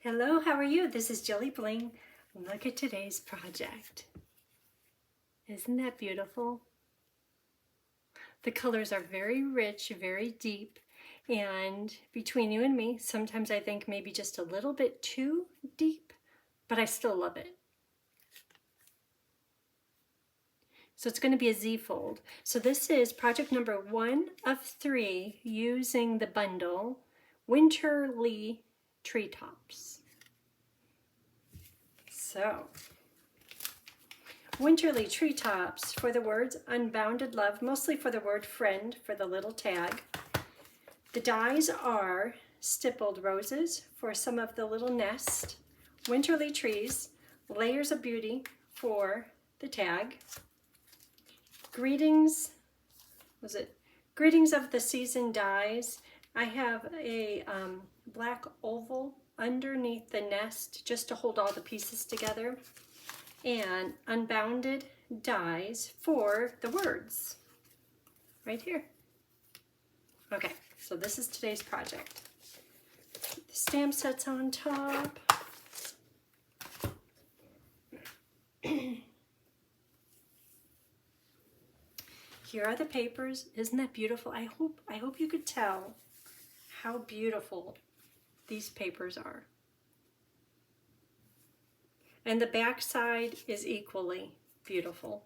Hello, how are you? This is Jelly Bling. Look at today's project. Isn't that beautiful? The colors are very rich, very deep, and between you and me, sometimes I think maybe just a little bit too deep, but I still love it. So it's going to be a Z-fold. So this is project number 1 of 3 using the bundle Winterly Treetops. So, Winterly Treetops for the words Unbounded Love, mostly for the word friend for the little tag. The dies are stippled roses for some of the little nest, winterly trees, layers of beauty for the tag, greetings, greetings of the season dies. I have a black oval underneath the nest just to hold all the pieces together, and unbounded dies for the words right here. Okay, so this is today's project. The stamp set's on top. Here are the papers. Isn't that beautiful? I hope you could tell how beautiful these papers are. And the back side is equally beautiful.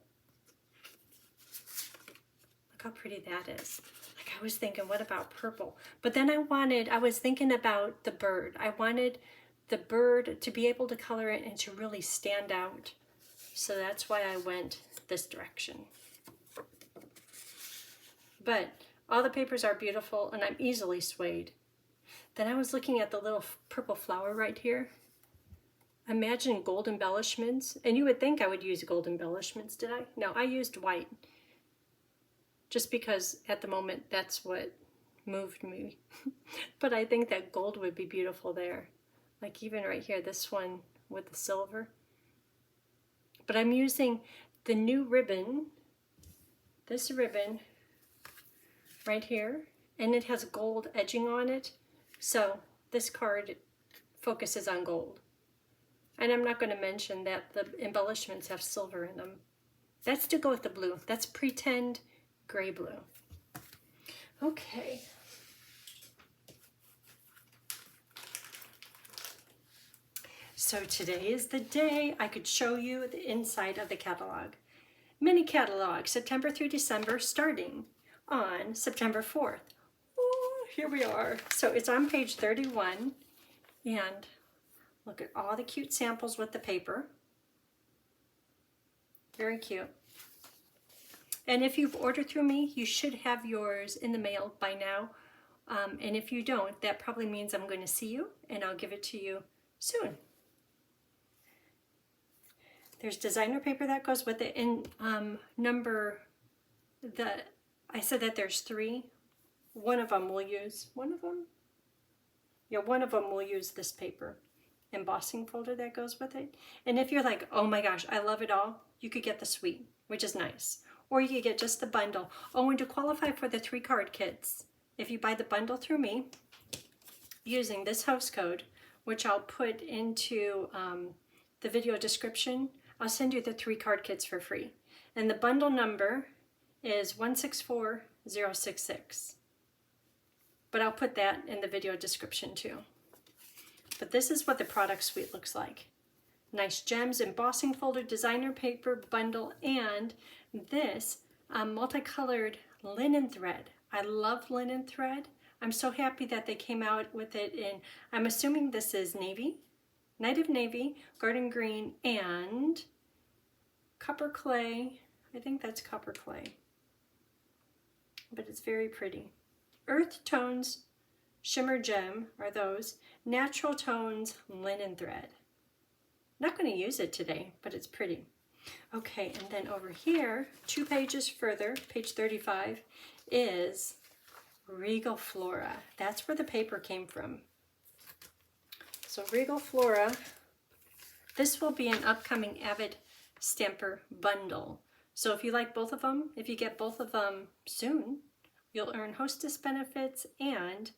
Look how pretty that is. Like, I was thinking, what about purple? But then I was thinking about the bird. I wanted the bird to be able to color it and to really stand out. So that's why I went this direction. But all the papers are beautiful and I'm easily swayed. Then I was looking at the little purple flower right here. Imagine gold embellishments, and you would think I would use gold embellishments, did I? No, I used white. Just because at the moment that's what moved me. But I think that gold would be beautiful there. Like even right here, this one with the silver. But I'm using the new ribbon, this ribbon right here, and it has gold edging on it. So this card focuses on gold. And I'm not going to mention that the embellishments have silver in them. That's to go with the blue. That's pretend gray blue. Okay. So today is the day I could show you the inside of the catalog. Mini catalog, September through December, starting on September 4th. Ooh, here we are. So it's on page 31, and look at all the cute samples with the paper. Very cute. And if you've ordered through me, you should have yours in the mail by now. And if you don't, that probably means I'm going to see you and I'll give it to you soon. There's designer paper that goes with it. And I said that there's 3. One of them will use this paper. Embossing folder that goes with it. And if you're like, oh my gosh, I love it all, you could get the suite, which is nice. Or you could get just the bundle. Oh, and to qualify for the 3 card kits, if you buy the bundle through me, using this host code, which I'll put into the video description, I'll send you the 3 card kits for free. And the bundle number is 164066. But I'll put that in the video description too. But this is what the product suite looks like. Nice gems, embossing folder, designer paper, bundle, and this multicolored linen thread. I love linen thread. I'm so happy that they came out with it in, I'm assuming this is navy, night of navy, garden green, and copper clay. I think that's copper clay. But it's very pretty. Earth tones, shimmer gem are those. Natural tones, linen thread. Not going to use it today, but it's pretty. Okay, and then over here, 2 pages further, page 35, is Regal Flora. That's where the paper came from. So Regal Flora, this will be an upcoming Avid Stamper bundle. So if you like both of them, if you get both of them soon, you'll earn hostess benefits and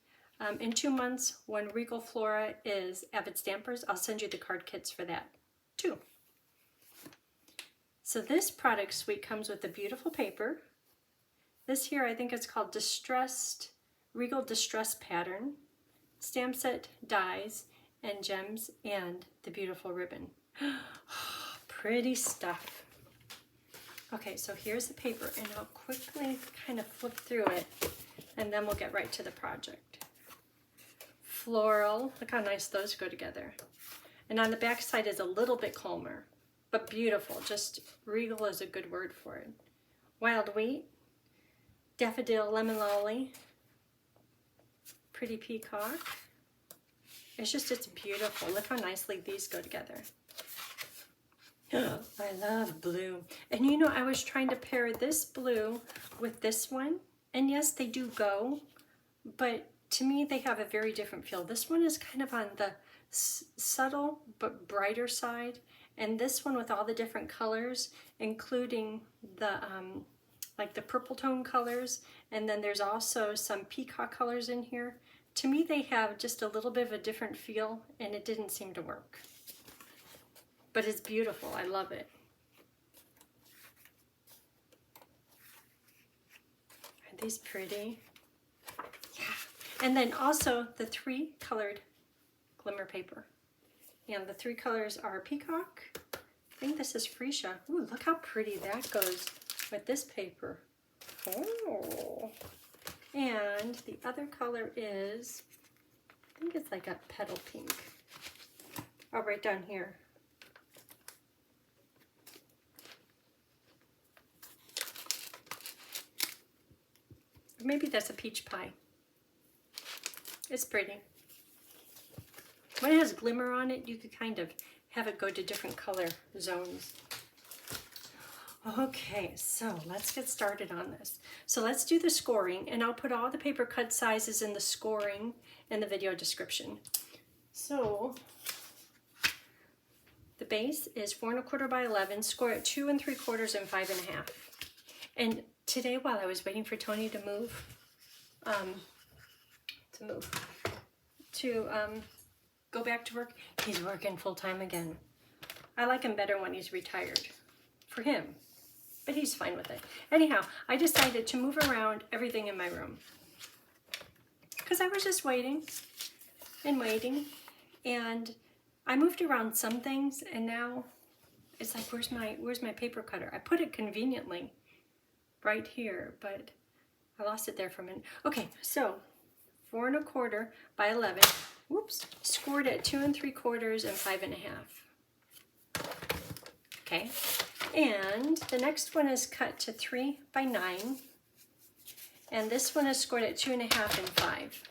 in 2 months, when Regal Flora is Avid Stampers, I'll send you the card kits for that too. So this product suite comes with a beautiful paper. This here, I think it's called Regal Distress Pattern, stamp set dies, and gems, and the beautiful ribbon. Pretty stuff. Okay, so here's the paper, and I'll quickly kind of flip through it, and then we'll get right to the project. Floral, look how nice those go together. And on the back side is a little bit calmer, but beautiful. Just regal is a good word for it. Wild Wheat, Daffodil Lemon Lolly, Pretty Peacock. It's beautiful. Look how nicely these go together. Oh, I love blue. And you know, I was trying to pair this blue with this one, and yes, they do go, but to me, they have a very different feel. This one is kind of on the subtle but brighter side, and this one with all the different colors, including the like the purple tone colors, and then there's also some peacock colors in here. To me, they have just a little bit of a different feel, and it didn't seem to work. But it's beautiful. I love it. Aren't these pretty? Yeah. And then also the 3 colored glimmer paper. And the 3 colors are peacock. I think this is freesia. Ooh, look how pretty that goes with this paper. Oh. And the other color is, I think it's like a petal pink. Oh, right down here. Or maybe that's a peach pie. It's pretty. When it has glimmer on it, you could kind of have it go to different color zones. Okay, so let's get started on this. So let's do the scoring, and I'll put all the paper cut sizes in the scoring in the video description. So the base is 4 1/4 by 11, score at 2 3/4 and 5 1/2. And today, while I was waiting for Tony to go back to work, he's working full time again. I like him better when he's retired, for him. But he's fine with it. Anyhow, I decided to move around everything in my room because I was just waiting and waiting, and I moved around some things, and now it's like, where's my paper cutter? I put it conveniently right here, but I lost it there for a minute. Okay, so 4 1/4 by 11. Whoops, scored at 2 3/4 and 5 1/2. Okay. And the next one is cut to 3 by 9. And this one is scored at 2 1/2 and 5.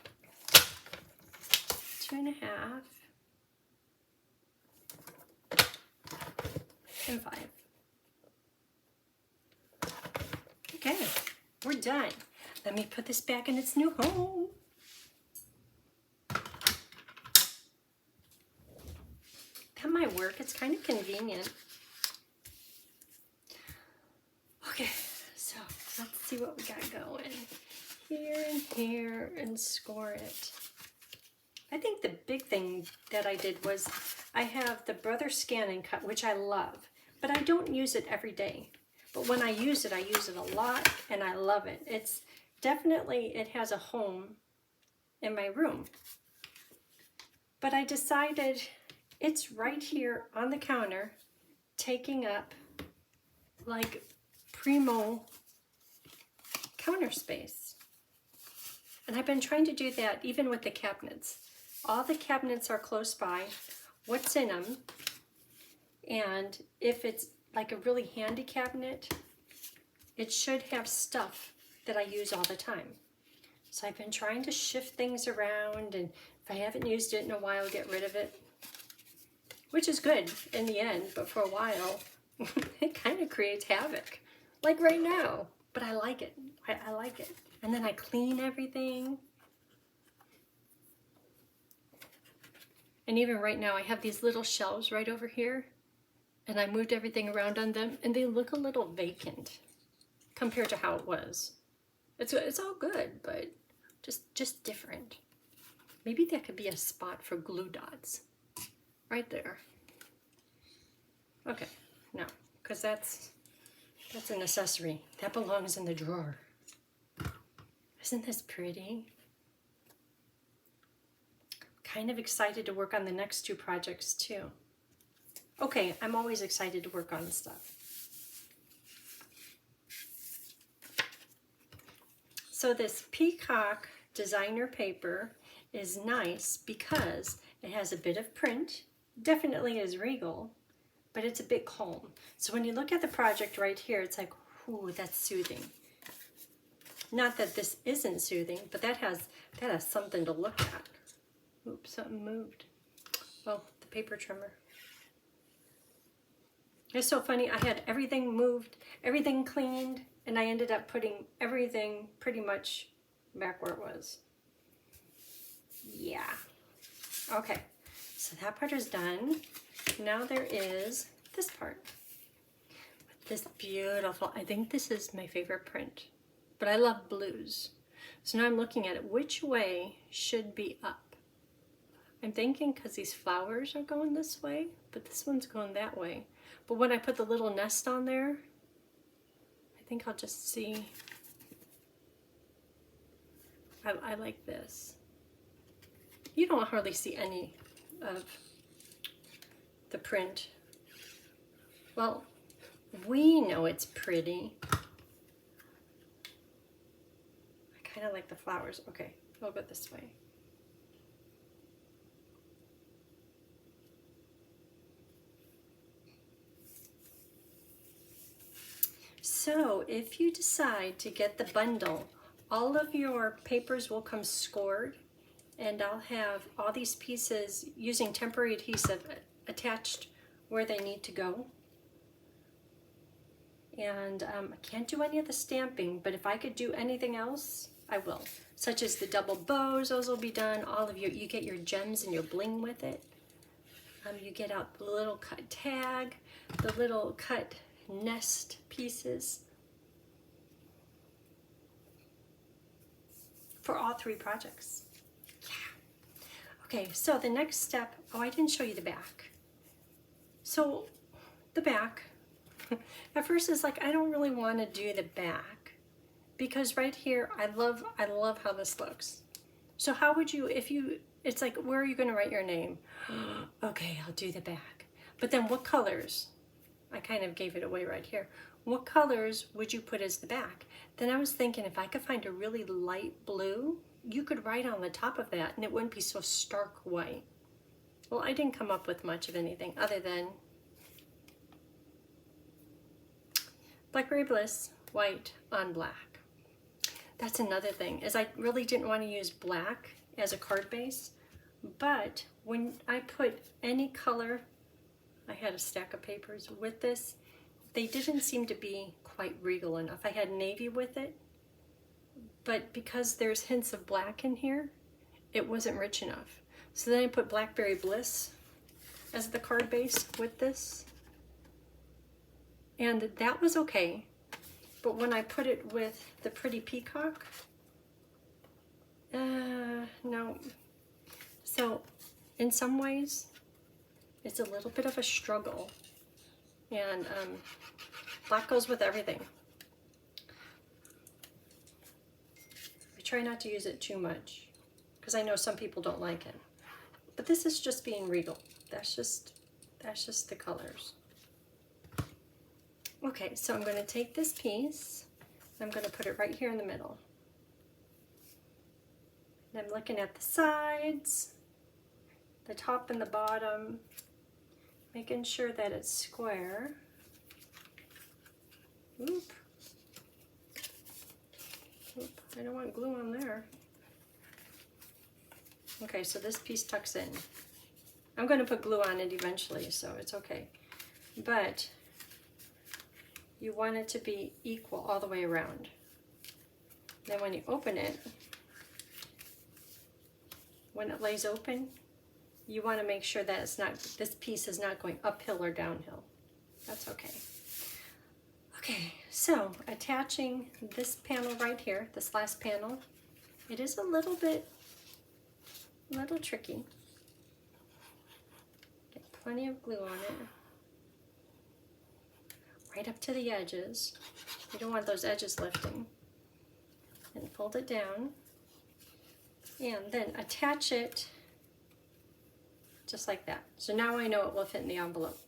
2 1/2 and 5. Okay, we're done. Let me put this back in its new home. That might work. It's kind of convenient. Okay, so let's see what we got going. Here and here, and score it. I think the big thing that I did was I have the Brother Scan and Cut, which I love, but I don't use it every day. But when I use it a lot, and I love it. It's definitely, it has a home in my room. But I decided it's right here on the counter, taking up like primo counter space. And I've been trying to do that even with the cabinets. All the cabinets are close by, what's in them, and if it's like a really handy cabinet, it should have stuff that I use all the time. So I've been trying to shift things around, and if I haven't used it in a while, get rid of it, which is good in the end, but for a while, it kind of creates havoc. Like right now, but I like it. I like it. And then I clean everything. And even right now, I have these little shelves right over here, and I moved everything around on them, and they look a little vacant compared to how it was. It's all good, but just different. Maybe that could be a spot for glue dots. Right there. Okay, no, because that's an accessory. That belongs in the drawer. Isn't this pretty? Kind of excited to work on the next two projects too. Okay, I'm always excited to work on stuff. So this peacock designer paper is nice because it has a bit of print, definitely is Regal, but it's a bit calm. So when you look at the project right here, it's like, ooh, that's soothing. Not that this isn't soothing, but that has something to look at. Oops, something moved. Oh, the paper trimmer. It's so funny, I had everything moved, everything cleaned, and I ended up putting everything pretty much back where it was. Yeah. Okay, so that part is done. Now there is this part. This beautiful, I think this is my favorite print, but I love blues. So now I'm looking at it, which way should be up? I'm thinking because these flowers are going this way, but this one's going that way. But when I put the little nest on there, I think I'll just see. I like this. You don't hardly see any of the print. Well, we know it's pretty. I kind of like the flowers. Okay, I'll go this way. So if you decide to get the bundle, all of your papers will come scored, and I'll have all these pieces using temporary adhesive attached where they need to go. And I can't do any of the stamping, but if I could do anything else, I will. Such as the double bows, those will be done. All of you get your gems and your bling with it. You get out the little cut tag, the little cut nest pieces for all three projects. Yeah. Okay, so the next step, oh, I didn't show you the back. So the back, at first it's like, I don't really want to do the back because right here, I love how this looks. So how would you, it's like, where are you going to write your name? Okay, I'll do the back. But then what colors? I kind of gave it away right here. What colors would you put as the back? Then I was thinking if I could find a really light blue, you could write on the top of that and it wouldn't be so stark white. Well, I didn't come up with much of anything other than Blackberry Bliss, white on black. That's another thing, is I really didn't want to use black as a card base, but when I put any color, I had a stack of papers with this, they didn't seem to be quite regal enough. I had navy with it, but because there's hints of black in here, it wasn't rich enough. So then I put Blackberry Bliss as the card base with this, and that was okay. But when I put it with the pretty peacock, no. So in some ways, it's a little bit of a struggle, and black goes with everything. I try not to use it too much because I know some people don't like it, but this is just being regal. That's just the colors. Okay, so I'm going to take this piece, I'm going to put it right here in the middle. And I'm looking at the sides, the top and the bottom, making sure that it's square. Oop. Oop, I don't want glue on there. Okay, so this piece tucks in. I'm going to put glue on it eventually, so it's okay. But you want it to be equal all the way around. Then when you open it, when it lays open, you want to make sure that it's not, this piece is not going uphill or downhill. That's okay. Okay, so attaching this panel right here, this last panel, it is a little bit A little tricky. Get plenty of glue on it. Right up to the edges. You don't want those edges lifting. And fold it down. And then attach it just like that. So now I know it will fit in the envelope.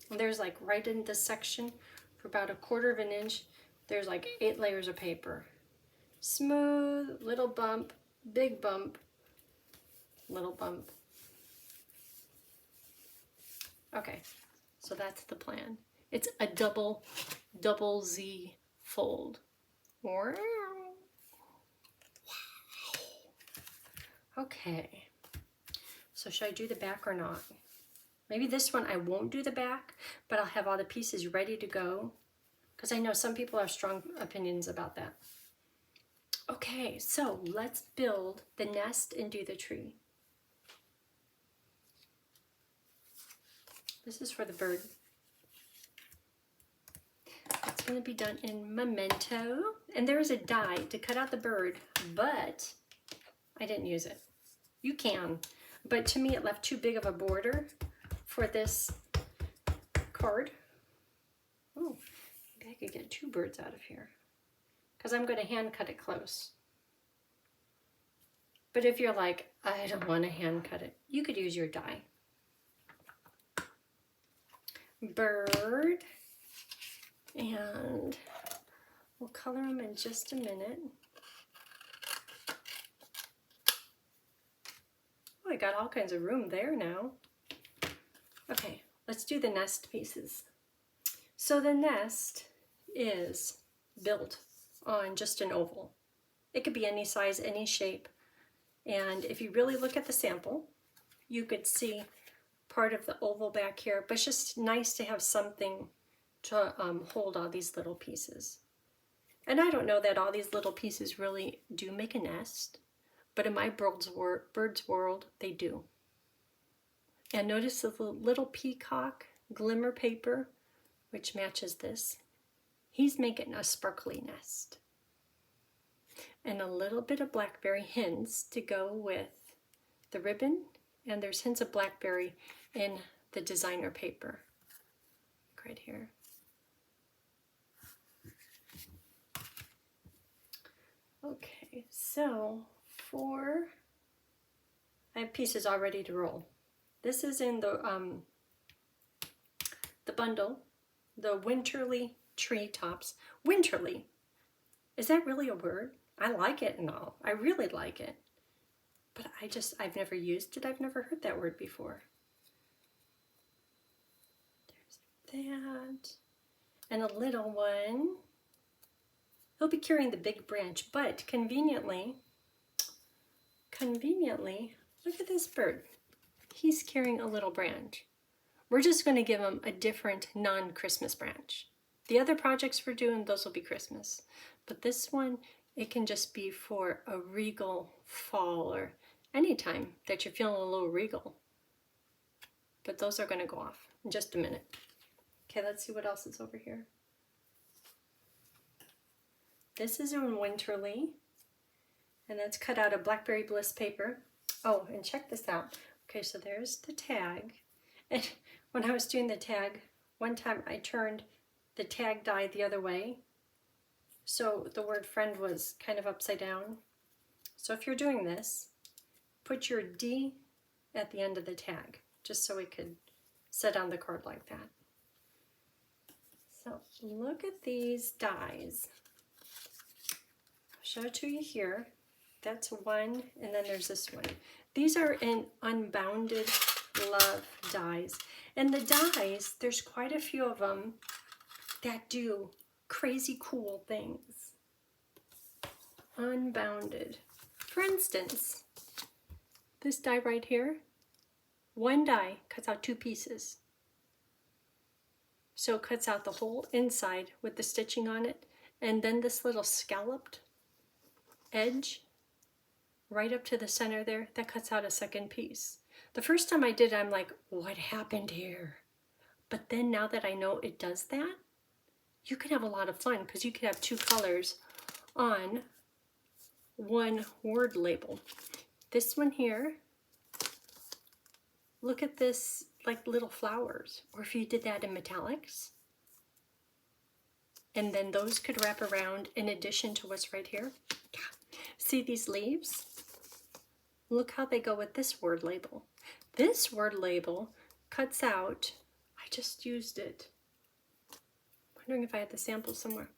And there's like right in this section for about 1/4 of an inch, there's like 8 layers of paper. Smooth, little bump, big bump, little bump. Okay, so that's the plan. It's a double Z fold. Wow. Okay, so should I do the back or not? Maybe this one I won't do the back, but I'll have all the pieces ready to go, because I know some people have strong opinions about that. Okay, so let's build the nest and do the tree. This is for the bird. It's going to be done in Memento, and there is a die to cut out the bird, but I didn't use it. You can, but to me it left too big of a border for this card. Oh, maybe I could get 2 birds out of here, because I'm going to hand cut it close. But if you're like, I don't want to hand cut it, you could use your die. Bird, and we'll color them in just a minute. Oh, I got all kinds of room there now. Okay, let's do the nest pieces. So the nest is built on just an oval. It could be any size, any shape. And if you really look at the sample, you could see part of the oval back here, but it's just nice to have something to hold all these little pieces. And I don't know that all these little pieces really do make a nest, but in my bird's world, they do. And notice the little peacock glimmer paper, which matches this. He's making a sparkly nest. And a little bit of blackberry hints to go with the ribbon, and there's hints of blackberry in the designer paper. Right here. Okay, so I have pieces all ready to roll. This is in the bundle, the Winterly Tree Tops. Winterly, is that really a word? I like it and all. I really like it. But I've never used it. I've never heard that word before. There's that. And a little one. He'll be carrying the big branch, but conveniently, look at this bird. He's carrying a little branch. We're just going to give him a different non-Christmas branch. The other projects we're doing, those will be Christmas. But this one, it can just be for a regal fall or any time that you're feeling a little regal. But those are going to go off in just a minute. Okay, let's see what else is over here. This is in Winterly, and that's cut out of Blackberry Bliss paper. Oh, and check this out. Okay, so there's the tag. And when I was doing the tag, one time I turned the tag die the other way, so the word friend was kind of upside down. So if you're doing this, put your D at the end of the tag, just so it could sit on the card like that. So look at these dies. I'll show it to you here. That's one, and then there's this one. These are in Unbounded Love dies. And the dies, there's quite a few of them that do crazy cool things. Unbounded. For instance, this die right here, one die cuts out 2 pieces. So it cuts out the whole inside with the stitching on it, and then this little scalloped edge right up to the center there, that cuts out a second piece. The first time I did it, I'm like, what happened here? But then now that I know it does that, you can have a lot of fun, because you could have 2 colors on one word label. This one here, look at this, like little flowers, or if you did that in metallics, and then those could wrap around in addition to what's right here. See these leaves? Look how they go with this word label. This word label cuts out, I just used it. Wondering if I had the sample somewhere.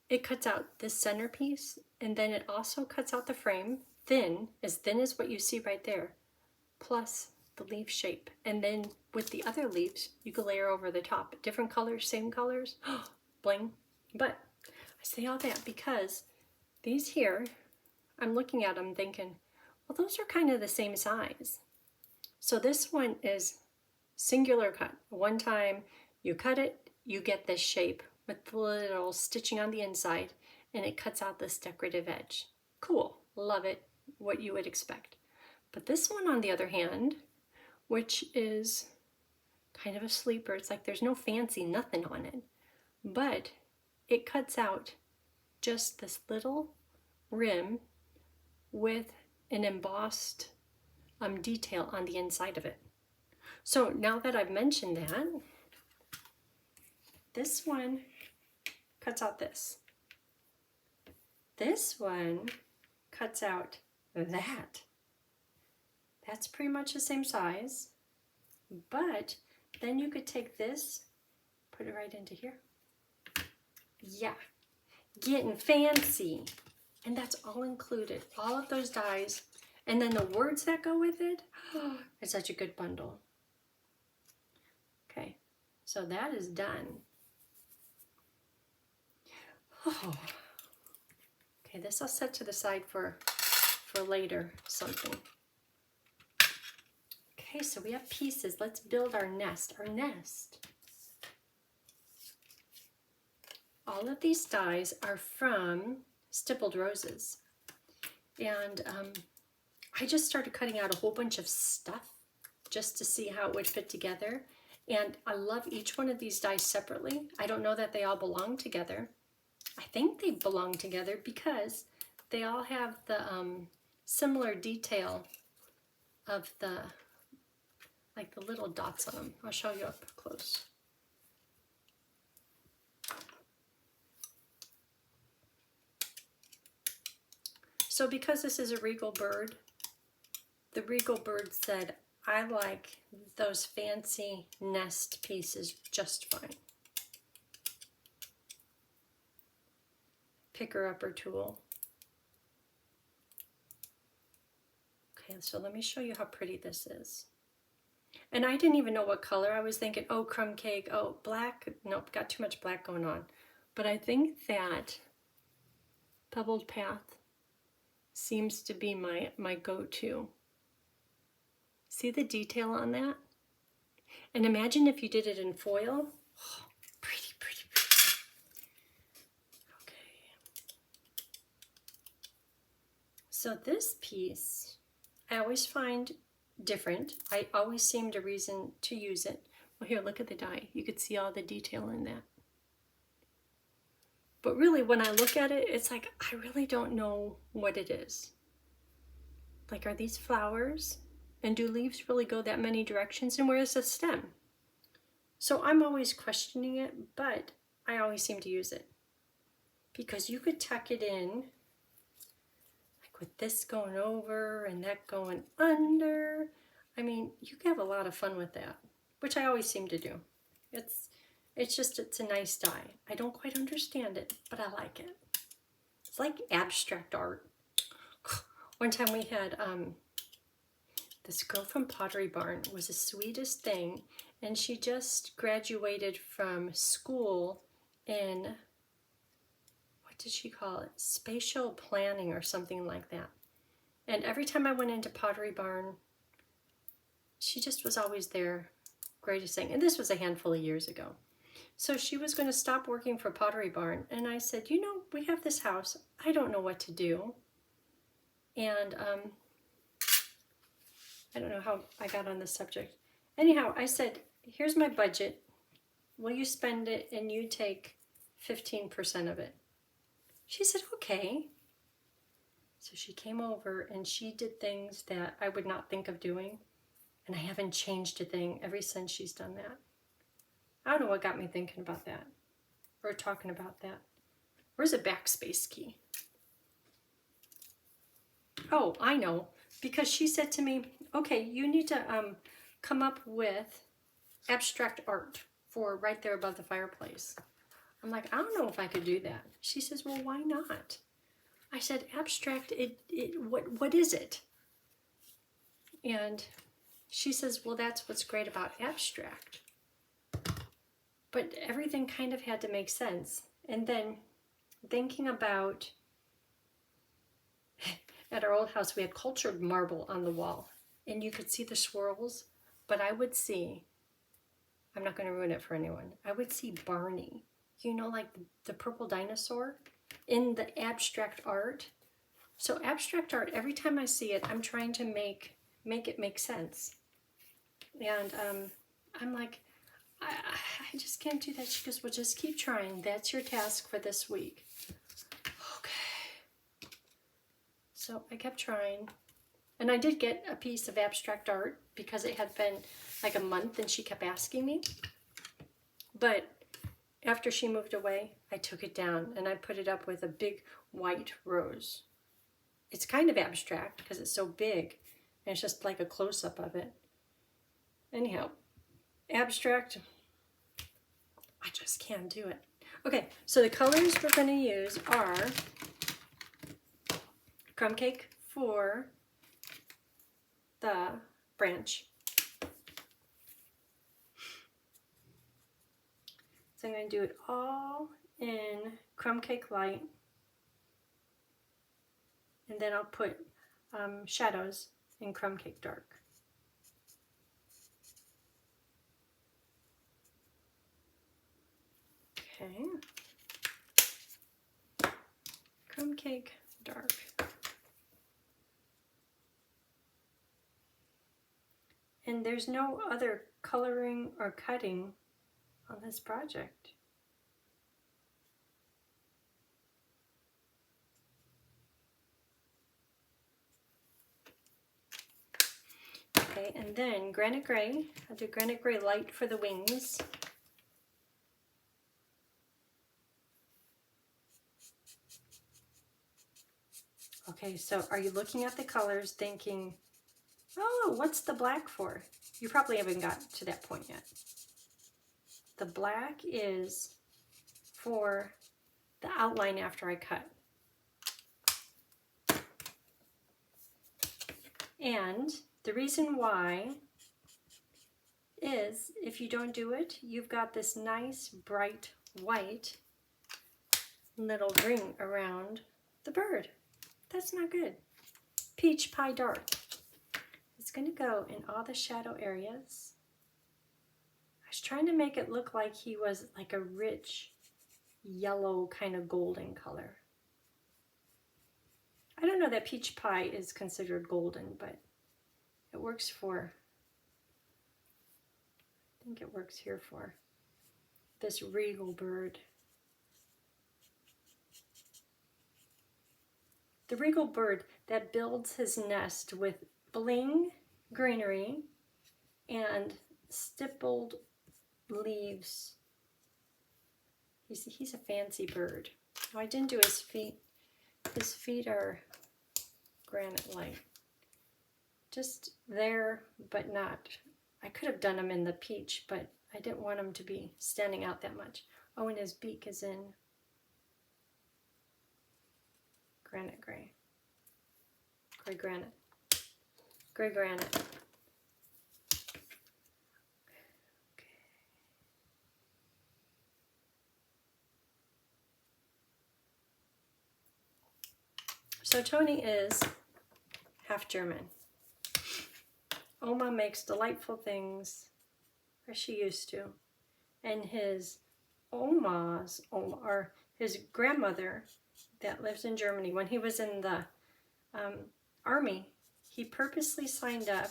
It cuts out this centerpiece, and then it also cuts out the frame, thin as what you see right there, plus the leaf shape. And then with the other leaves, you can layer over the top. Different colors, same colors, bling. But I say all that because these here, I'm looking at them thinking, well, those are kind of the same size. So this one is singular cut. One time you cut it, you get this shape with the little stitching on the inside, and it cuts out this decorative edge. Cool, love it, what you would expect. But this one, on the other hand, which is kind of a sleeper, it's like there's no fancy nothing on it, but it cuts out just this little rim with an embossed detail on the inside of it. So now that I've mentioned that, this one cuts out this. This one cuts out that. That's pretty much the same size, but then you could take this, put it right into here. Yeah, getting fancy. And that's all included, all of those dies. And then the words that go with it, it's such a good bundle. Okay, so that is done. Oh. Okay, this I'll set to the side for later something. Okay, so we have pieces. Let's build our nest. Our nest. All of these dies are from Stippled Roses. And I just started cutting out a whole bunch of stuff just to see how it would fit together. And I love each one of these dies separately. I don't know that they all belong together. I think they belong together because they all have the similar detail of the, like the little dots on them. I'll show you up close. So because this is a Regal bird, the Regal bird said, I like those fancy nest pieces just fine. Picker-upper tool. Okay, so let me show you how pretty this is. And I didn't even know what color. I was thinking, oh, crumb cake, oh, black. Nope, got too much black going on. But I think that Pebbled Path seems to be my go-to. See the detail on that? And imagine if you did it in foil. Oh, pretty, pretty, pretty. Okay. So this piece, I always find different. I always seemed a reason to use it. Well, here, look at the die. You could see all the detail in that. But really, when I look at it, it's like, I really don't know what it is. Like, are these flowers? And do leaves really go that many directions? And where is the stem? So I'm always questioning it, but I always seem to use it. Because you could tuck it in, like with this going over and that going under. I mean, you can have a lot of fun with that, which I always seem to do. It's a nice die. I don't quite understand it, but I like it. It's like abstract art. One time we had this girl from Pottery Barn. Was the sweetest thing, and she just graduated from school in, what did she call it? Spatial planning or something like that. And every time I went into Pottery Barn, she just was always there, greatest thing. And this was a handful of years ago. So she was going to stop working for Pottery Barn, and I said, you know, we have this house. I don't know what to do. And I don't know how I got on this subject. Anyhow, I said, here's my budget. Will you spend it and you take 15% of it. She said, okay. So she came over and she did things that I would not think of doing. And I haven't changed a thing ever since she's done that. I don't know what got me thinking about that or talking about that. Where's a backspace key? Oh, I know. Because she said to me, okay, you need to come up with abstract art for right there above the fireplace. I'm like, I don't know if I could do that. She says, well, why not? I said, abstract, what is it? And she says, well, that's what's great about abstract. But everything kind of had to make sense. And then thinking about, at our old house, we had cultured marble on the wall. And you could see the swirls, but I would see, I'm not going to ruin it for anyone, I would see Barney, you know, like the purple dinosaur in the abstract art. So abstract art, every time I see it, I'm trying to make it make sense. And I'm like, I just can't do that. She goes, well, just keep trying. That's your task for this week. Okay. So I kept trying. And I did get a piece of abstract art because it had been like a month and she kept asking me. But after she moved away, I took it down and I put it up with a big white rose. It's kind of abstract because it's so big and it's just like a close-up of it. Anyhow, abstract, I just can't do it. Okay, so the colors we're going to use are crumb cake for the branch. So I'm going to do it all in crumb cake light. And then I'll put shadows in crumb cake dark. Okay. Crumb cake dark. And there's no other coloring or cutting on this project. Okay, and then granite gray. I'll do granite gray light for the wings. Okay, so are you looking at the colors thinking, oh, what's the black for? You probably haven't got to that point yet. The black is for the outline after I cut. And the reason why is if you don't do it, you've got this nice bright white little ring around the bird. That's not good. Peach pie dark. It's going to go in all the shadow areas. I was trying to make it look like he was like a rich yellow kind of golden color. I don't know that peach pie is considered golden, but it works for, I think it works here for this Regal bird. The Regal bird that builds his nest with bling greenery and stippled leaves. He's a fancy bird. Oh, I didn't do his feet. His feet are granite light. Just there, but not. I could have done him in the peach, but I didn't want him to be standing out that much. Oh, and his beak is in granite gray. Gray granite. Gray granite. So Tony is half German. Oma makes delightful things, or she used to, and his his grandmother that lives in Germany, when he was in the army, he purposely signed up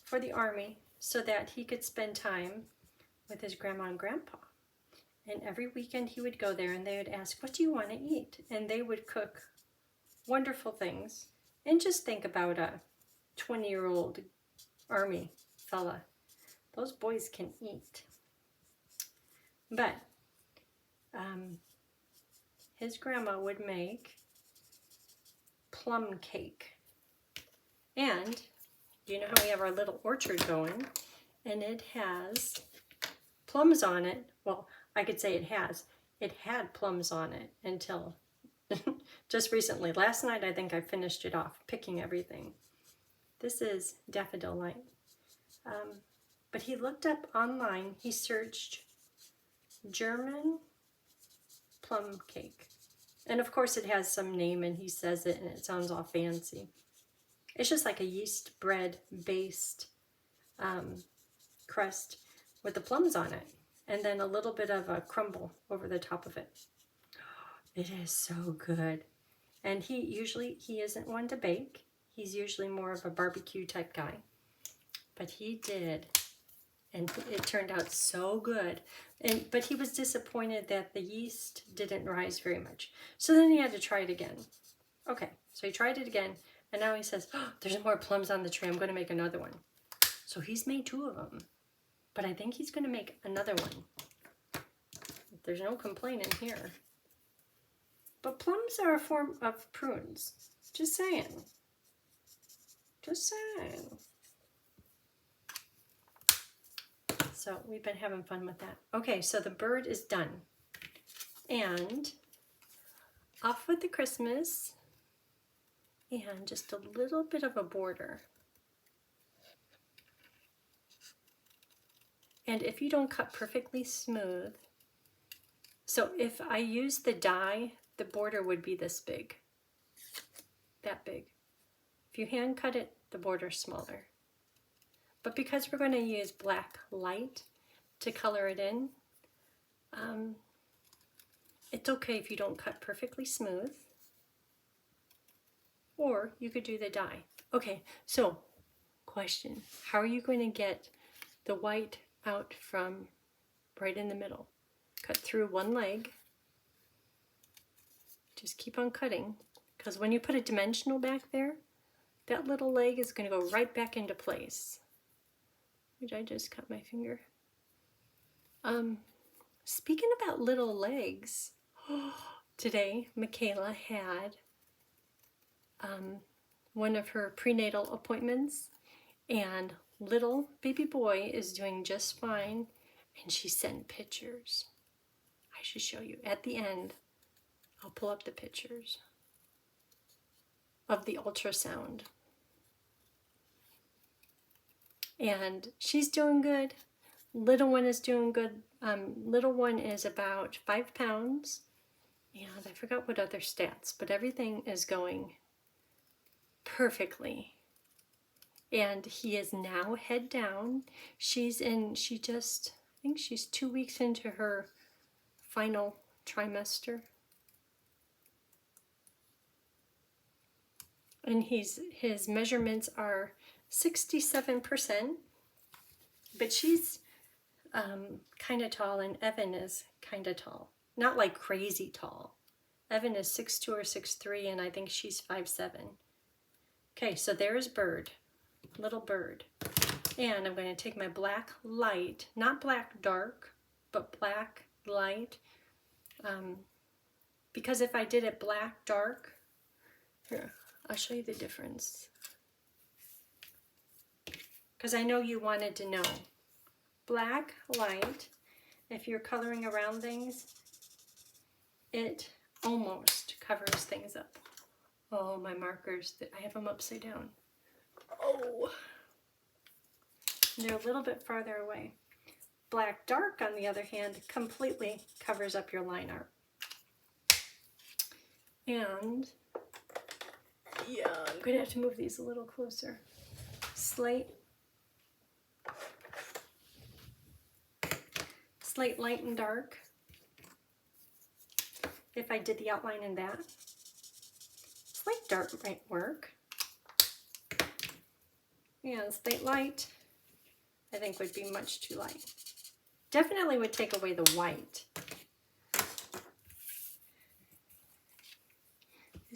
for the army so that he could spend time with his grandma and grandpa. And every weekend he would go there and they would ask, what do you want to eat? And they would cook wonderful things. And just think about a 20-year-old Army fella. Those boys can eat. But his grandma would make plum cake. And you know how we have our little orchard going? And it has plums on it. Well, I could say it has. It had plums on it until just recently. Last night, I think I finished it off, picking everything. This is Daffodil Light. But he looked up online, he searched German plum cake. And of course it has some name and he says it and it sounds all fancy. It's just like a yeast bread based crust with the plums on it. And then a little bit of a crumble over the top of it. It is so good. And he isn't one to bake. He's usually more of a barbecue type guy. But he did. And it turned out so good. But he was disappointed that the yeast didn't rise very much. So then he had to try it again. Okay, so he tried it again. And now he says, oh, there's more plums on the tray. I'm going to make another one. So he's made 2 of them. But I think he's going to make another one. There's no complaining here. But plums are a form of prunes. Just saying. Just saying. So we've been having fun with that. Okay, so the bird is done. And off with the Christmas. And just a little bit of a border. And if you don't cut perfectly smooth, so if I use the die, the border would be this big, that big. If you hand cut it, the border's smaller. But because we're going to use black light to color it in, it's okay if you don't cut perfectly smooth, or you could do the die. Okay, so question, how are you going to get the white out from right in the middle? Cut through one leg. Just keep on cutting, because when you put a dimensional back there, that little leg is going to go right back into place. Did I just cut my finger? Speaking about little legs, today Michaela had one of her prenatal appointments, and little baby boy is doing just fine, and she sent pictures. I should show you at the end. I'll pull up the pictures of the ultrasound. And she's doing good. Little one is doing good. Little one is about 5 pounds. And I forgot what other stats, but everything is going perfectly. And he is now head down. I think she's 2 weeks into her final trimester. And his measurements are 67%, but she's kind of tall, and Evan is kind of tall. Not like crazy tall. Evan is 6'2" or 6'3", and I think she's 5'7". Okay, so there's Bird, little Bird. And I'm going to take my black light, not black dark, but black light. Because if I did it black dark, here, I'll show you the difference. Because I know you wanted to know. Black light, if you're coloring around things, it almost covers things up. Oh, my markers, I have them upside down. Oh, they're a little bit farther away. Black dark, on the other hand, completely covers up your line art. And yeah, I'm going to have to move these a little closer. Slate light and dark. If I did the outline in that. Slate dark might work. And slate light, I think would be much too light. Definitely would take away the white.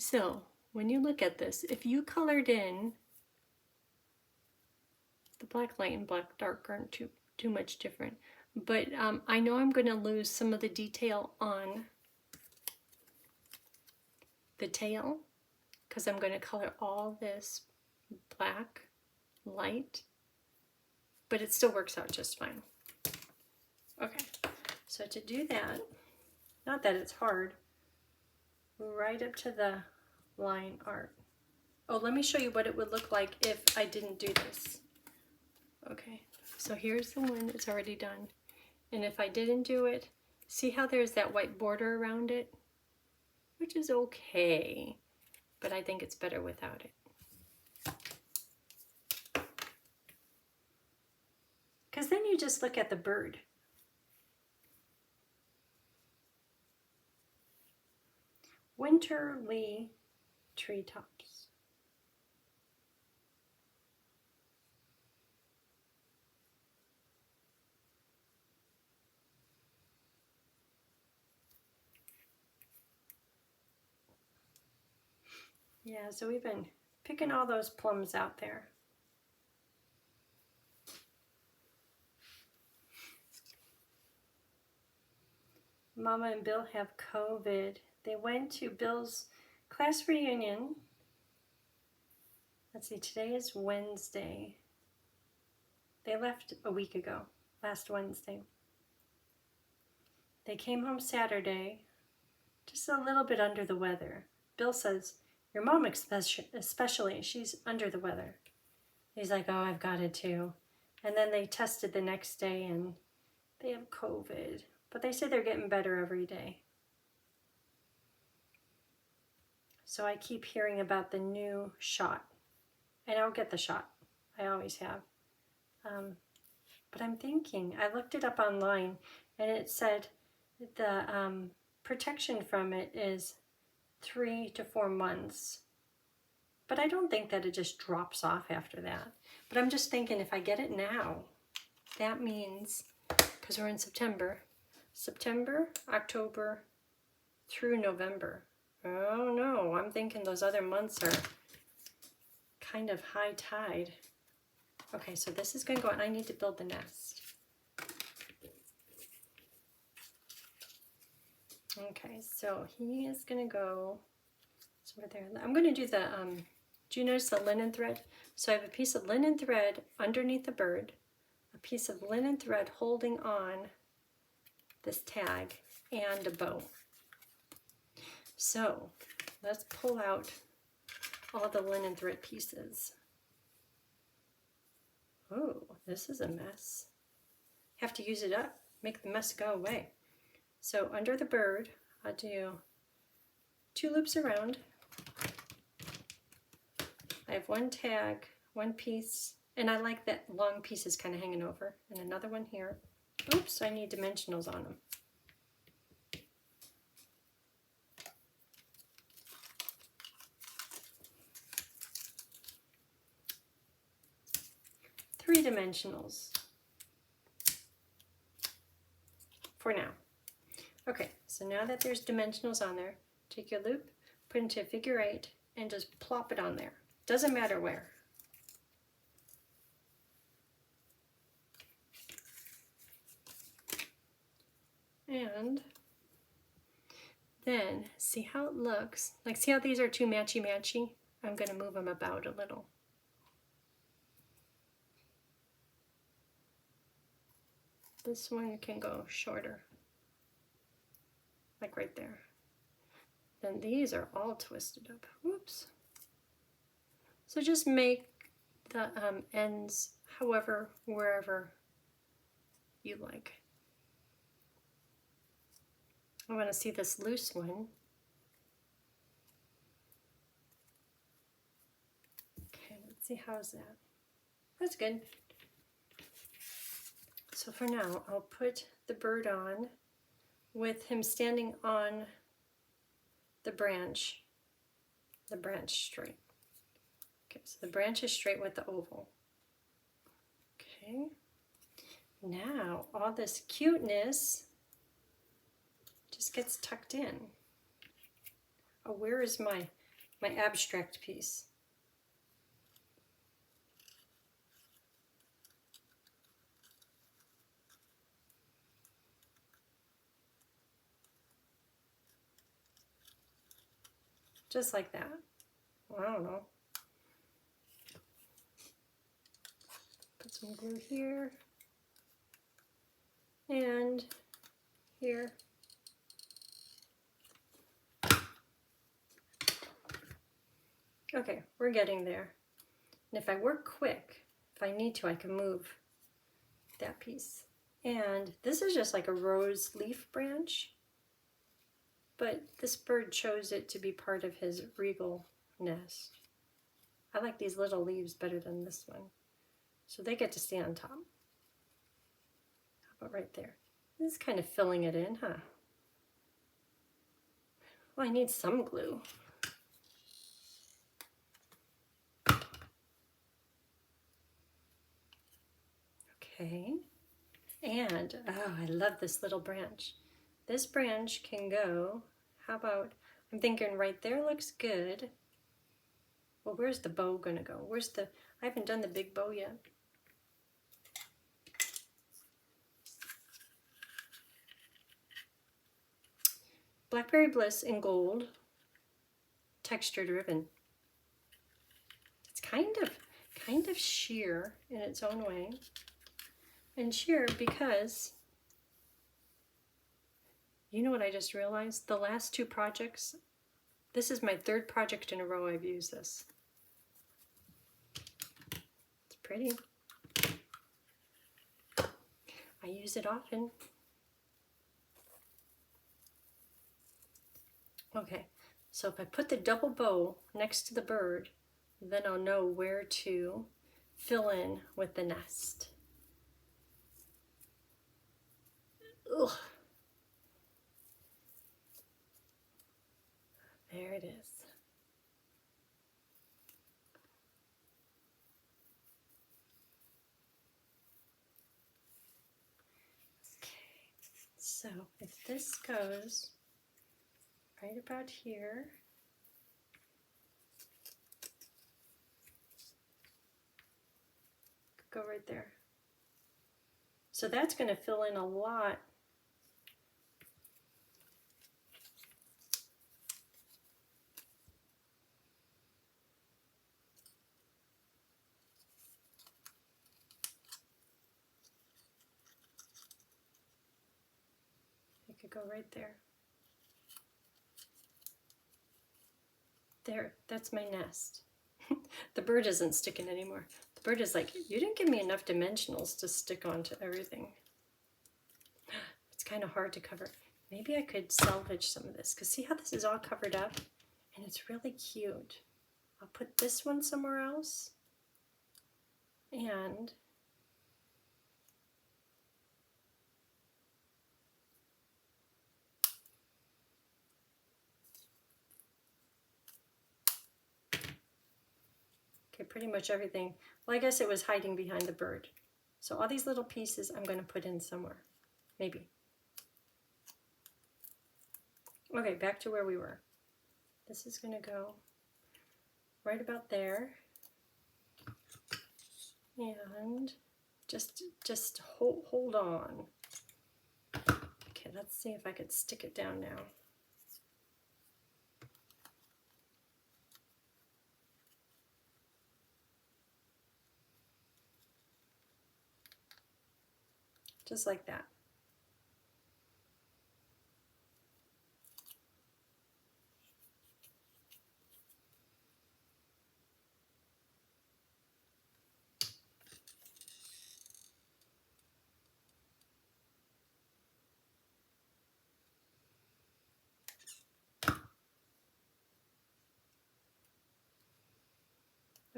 So when you look at this, if you colored in, the black light and black dark aren't too much different, but I know I'm going to lose some of the detail on the tail because I'm going to color all this black light, but it still works out just fine. Okay, so to do that, not that it's hard, right up to the line art. Oh, let me show you what it would look like if I didn't do this. Okay, so here's the one that's already done. And if I didn't do it, see how there's that white border around it? Which is okay, but I think it's better without it. Because then you just look at the bird. Winterly treetops. Yeah, so we've been picking all those plums out there. Mama and Bill have COVID. They went to Bill's class reunion. Let's see, today is Wednesday. They left a week ago, last Wednesday. They came home Saturday, just a little bit under the weather. Bill says, your mom especially, she's under the weather. He's like, oh, I've got it too. And then they tested the next day and they have COVID. But they say they're getting better every day. So I keep hearing about the new shot. And I'll get the shot. I always have. But I'm thinking, I looked it up online and it said the protection from it is 3 to 4 months. But I don't think that it just drops off after that. But I'm just thinking if I get it now, that means, because we're in September, October through November. Oh no, I'm thinking those other months are kind of high tide. Okay, so this is going to go on. I need to build the nest. Okay, so he is going to go over there. I'm going to do the, do you notice the linen thread? So I have a piece of linen thread underneath the bird, a piece of linen thread holding on this tag, and a bow. So let's pull out all the linen thread pieces. Oh, this is a mess. Have to use it up, make the mess go away. So under the bird, I'll do 2 loops around. I have 1 tag, 1 piece, and I like that long pieces kind of hanging over, and another one here. Oops, I need dimensionals on them. Three dimensionals for now. Okay, so now that there's dimensionals on there, take your loop, put it into a figure 8, and just plop it on there. Doesn't matter where. And then see how it looks. Like, see how these are 2 matchy-matchy? I'm going to move them about a little. This one can go shorter, like right there. Then these are all twisted up. Whoops. So just make the ends however, wherever you like. I want to see this loose one. Okay, let's see, how's that? That's good. So for now, I'll put the bird on with him standing on the branch straight. Okay, so the branch is straight with the oval. Okay, now all this cuteness just gets tucked in. Oh, where is my my abstract piece. Just like that. Well, I don't know. Put some glue here and here. Okay, we're getting there. And if I work quick, if I need to, I can move that piece. And this is just like a rose leaf branch, but this bird chose it to be part of his regal nest. I like these little leaves better than this one. So they get to stay on top. How about right there? This is kind of filling it in, huh? Well, I need some glue. Okay. And, oh, I love this little branch. This branch can go, how about, I'm thinking right there looks good. Well, where's the bow gonna go? I haven't done the big bow yet. Blackberry Bliss in gold, textured ribbon. It's kind of sheer in its own way. And sheer because, you know what I just realized? The last two projects, this is my third project in a row I've used this. It's pretty. I use it often. Okay, so if I put the double bow next to the bird, then I'll know where to fill in with the nest. Ugh. There it is. Okay, so if this goes right about here, go right there. So that's going to fill in a lot. It could go right there. There, that's my nest. The bird isn't sticking anymore. The bird is like, you didn't give me enough dimensionals to stick onto everything. It's kind of hard to cover. Maybe I could salvage some of this, because see how this is all covered up? And it's really cute. I'll put this one somewhere else. And okay, pretty much everything. Well, I guess it was hiding behind the bird. So all these little pieces I'm going to put in somewhere. Maybe. Okay, back to where we were. This is going to go right about there. And just hold on. Okay, let's see if I could stick it down now. Just like that.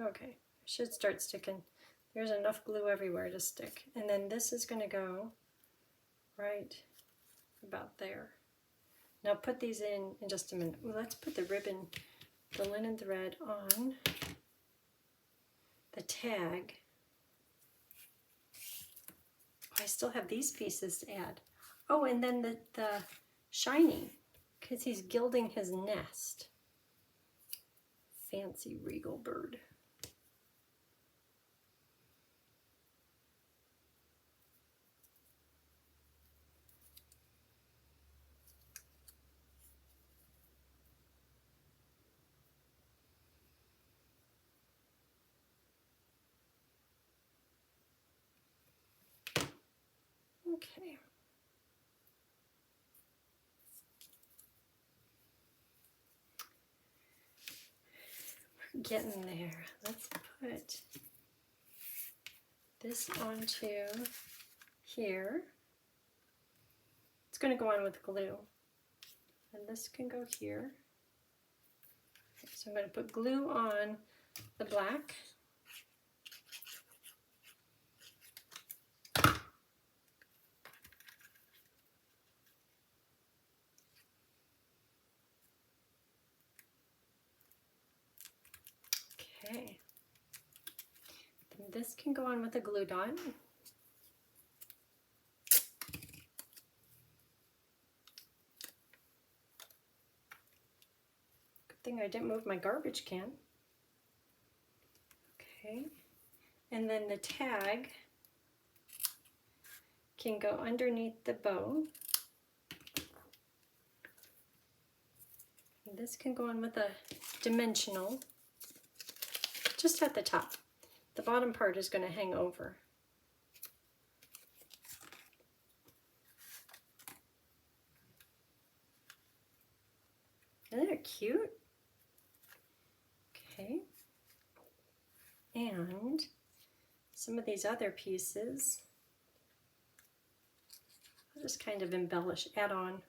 Okay, I should start sticking. There's enough glue everywhere to stick. And then this is going to go right about there. Now put these in just a minute. Well, let's put the ribbon, the linen thread on the tag. Oh, I still have these pieces to add. Oh, and then the shiny, because he's gilding his nest. fancy Regal bird. Okay. We're getting there. Let's put this onto here. It's going to go on with glue. And this can go here. Okay, so I'm going to put glue on the black. Okay. Then this can go on with a glue dot. Good thing I didn't move my garbage can. Okay. And then the tag can go underneath the bow. And this can go on with a dimensional just at the top. The bottom part is going to hang over. Isn't it cute? Okay. And some of these other pieces, I'll just kind of embellish, add on.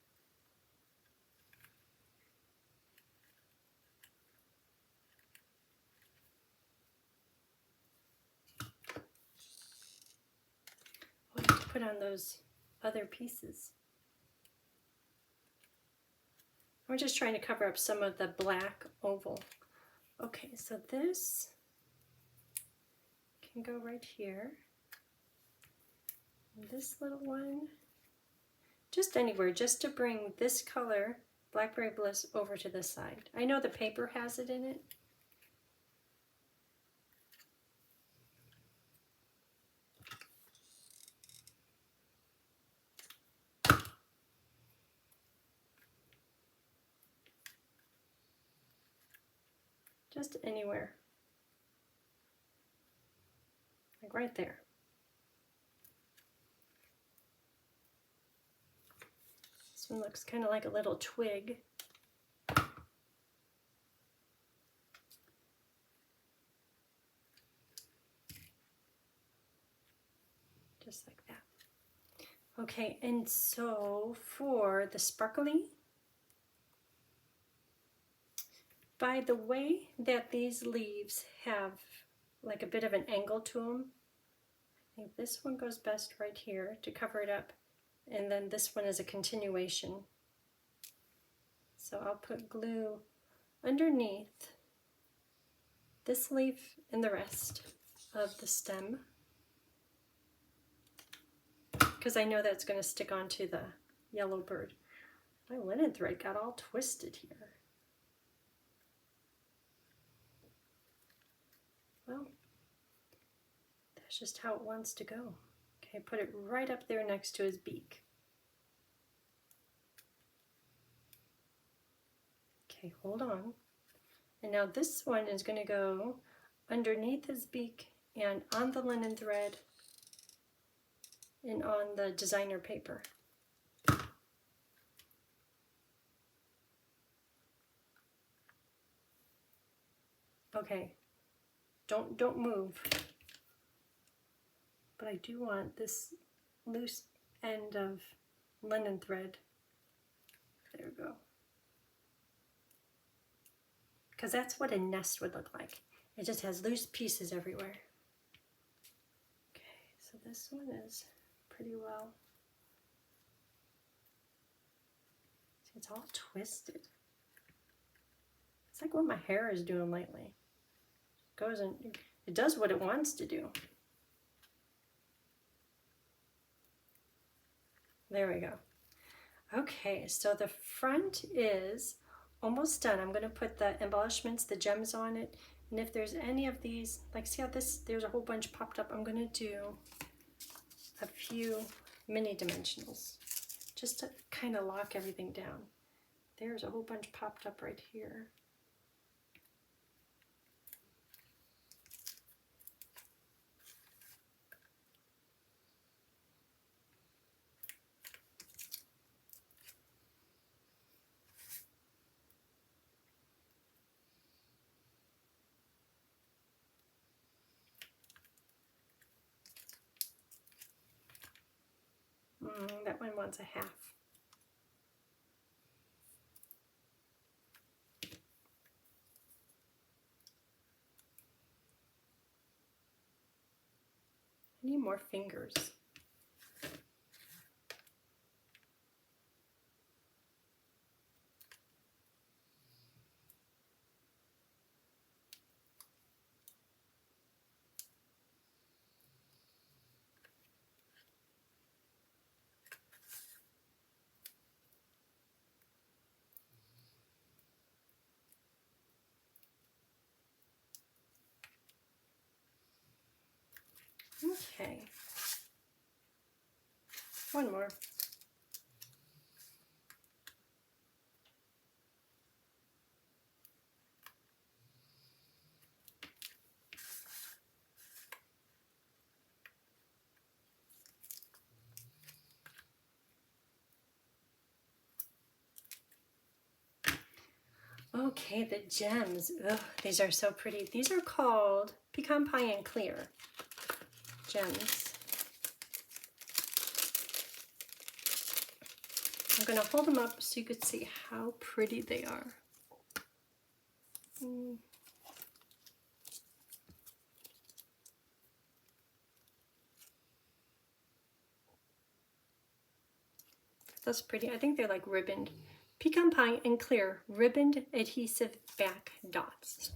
I'll have to put on those other pieces. I'm just trying to cover up some of the black oval. Okay, so this can go right here. And this little one, just anywhere, just to bring this color, Blackberry Bliss, over to this side. I know the paper has it in it. Just anywhere. Like right there. This one looks kind of like a little twig. Just like that. Okay, and so for the sparkly, by the way that these leaves have like a bit of an angle to them, I think this one goes best right here to cover it up. And then this one is a continuation. So I'll put glue underneath this leaf and the rest of the stem, because I know that's going to stick onto the yellow bird. My linen thread got all twisted here. Well, that's just how it wants to go. Okay, put it right up there next to his beak. Okay, hold on. And now this one is going to go underneath his beak and on the linen thread and on the designer paper. Okay, don't move. But I do want this loose end of linen thread. There we go. Because that's what a nest would look like. It just has loose pieces everywhere. Okay, so this one is pretty well. See, it's all twisted. It's like what my hair is doing lately. It goes and it does what it wants to do. There we go. Okay, so the front is almost done. I'm going to put the embellishments, the gems on it. And if there's any of these, like see how there's a whole bunch popped up. I'm going to do a few mini dimensionals just to kind of lock everything down. There's a whole bunch popped up right here. That one wants a half. I need more fingers. Okay. One more. Okay, the gems. Ugh, these are so pretty. These are called Pecan Pie and Clear gems. I'm going to hold them up so you could see how pretty they are. That's pretty. I think they're like ribboned. Pecan Pie and Clear ribboned adhesive back dots.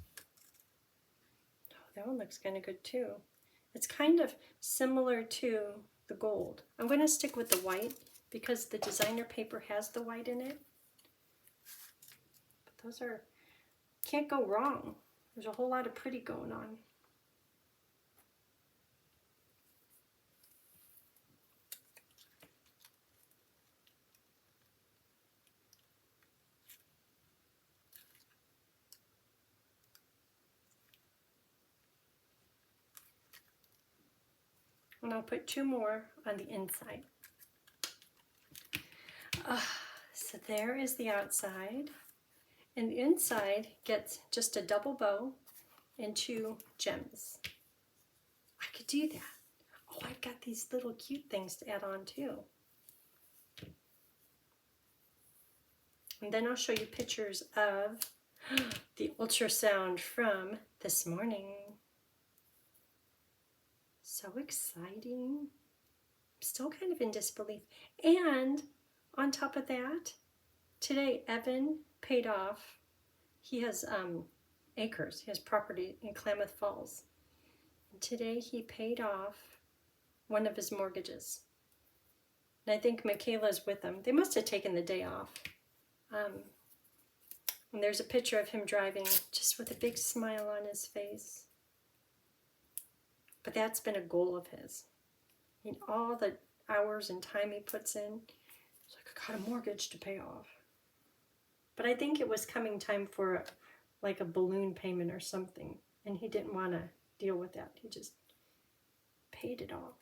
Oh, that one looks kind of good too. It's kind of similar to the gold. I'm going to stick with the white because the designer paper has the white in it. But those are, can't go wrong. There's a whole lot of pretty going on. And I'll put two more on the inside. So there is the outside. And the inside gets just a double bow and two gems. I could do that. Oh, I've got these little cute things to add on too. And then I'll show you pictures of the ultrasound from this morning. So exciting. I'm still kind of in disbelief. And on top of that, today Evan paid off. He has acres. He has property in Klamath Falls. And today he paid off one of his mortgages. And I think Michaela's with him. They must have taken the day off. And there's a picture of him driving just with a big smile on his face. But that's been a goal of his. I mean, all the hours and time he puts in, it's like, I got a mortgage to pay off. But I think it was coming time for like a balloon payment or something, and he didn't want to deal with that. He just paid it off.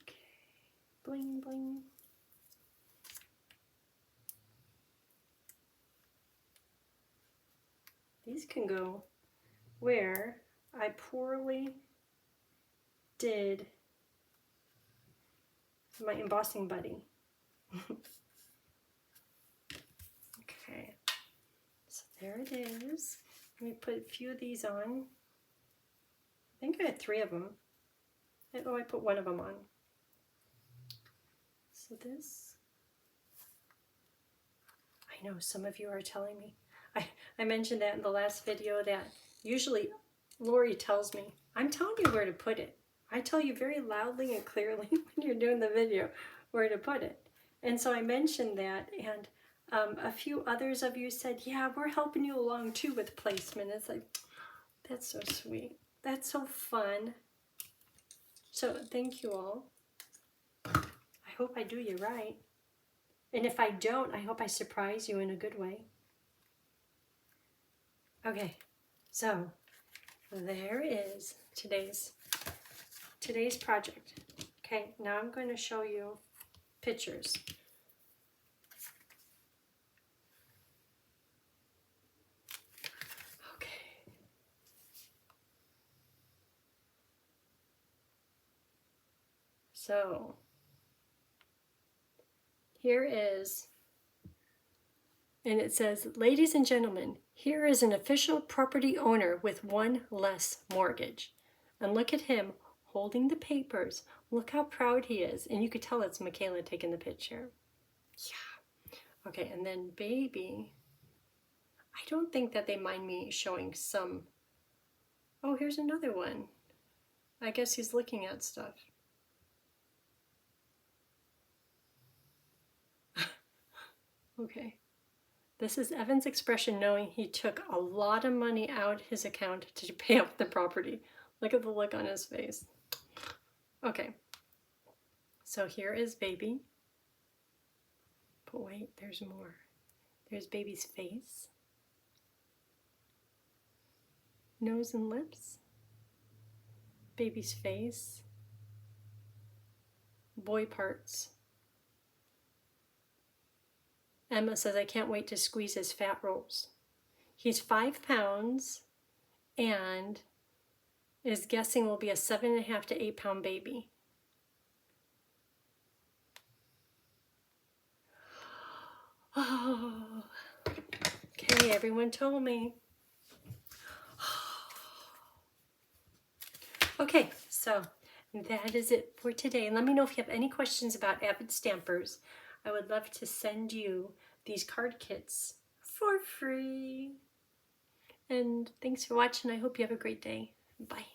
Okay, bling, bling. These can go where I poorly did my embossing buddy. Okay, so there it is. Let me put a few of these on. I think I had 3 of them. Oh, I put 1 of them on. So this, I know some of you are telling me, I mentioned that in the last video that usually Lori tells me, I'm telling you where to put it. I tell you very loudly and clearly when you're doing the video where to put it. And so I mentioned that, and A few others of you said, yeah, we're helping you along too with placement. It's like, that's so sweet. That's so fun. So thank you all. I hope I do you right. And if I don't, I hope I surprise you in a good way. Okay, so there is today's project. Okay, now I'm going to show you pictures. Okay. So here is, and it says, ladies and gentlemen, here is an official property owner with one less mortgage. And look at him holding the papers. Look how proud he is. And you could tell it's Michaela taking the picture. Yeah. Okay, and then baby. I don't think that they mind me showing some. Oh, here's another one. I guess he's looking at stuff. Okay. This is Evan's expression knowing he took a lot of money out his account to pay off the property. Look at the look on his face. Okay. So here is baby. But wait, there's more. There's baby's face. Nose and lips. Baby's face. Boy parts. Emma says, I can't wait to squeeze his fat rolls. He's 5 pounds and is guessing will be a 7.5 to 8 pound baby. Oh, okay, everyone told me. Okay, so that is it for today. And let me know if you have any questions about Avid Stampers. I would love to send you these card kits for free. And thanks for watching. I hope you have a great day. Bye.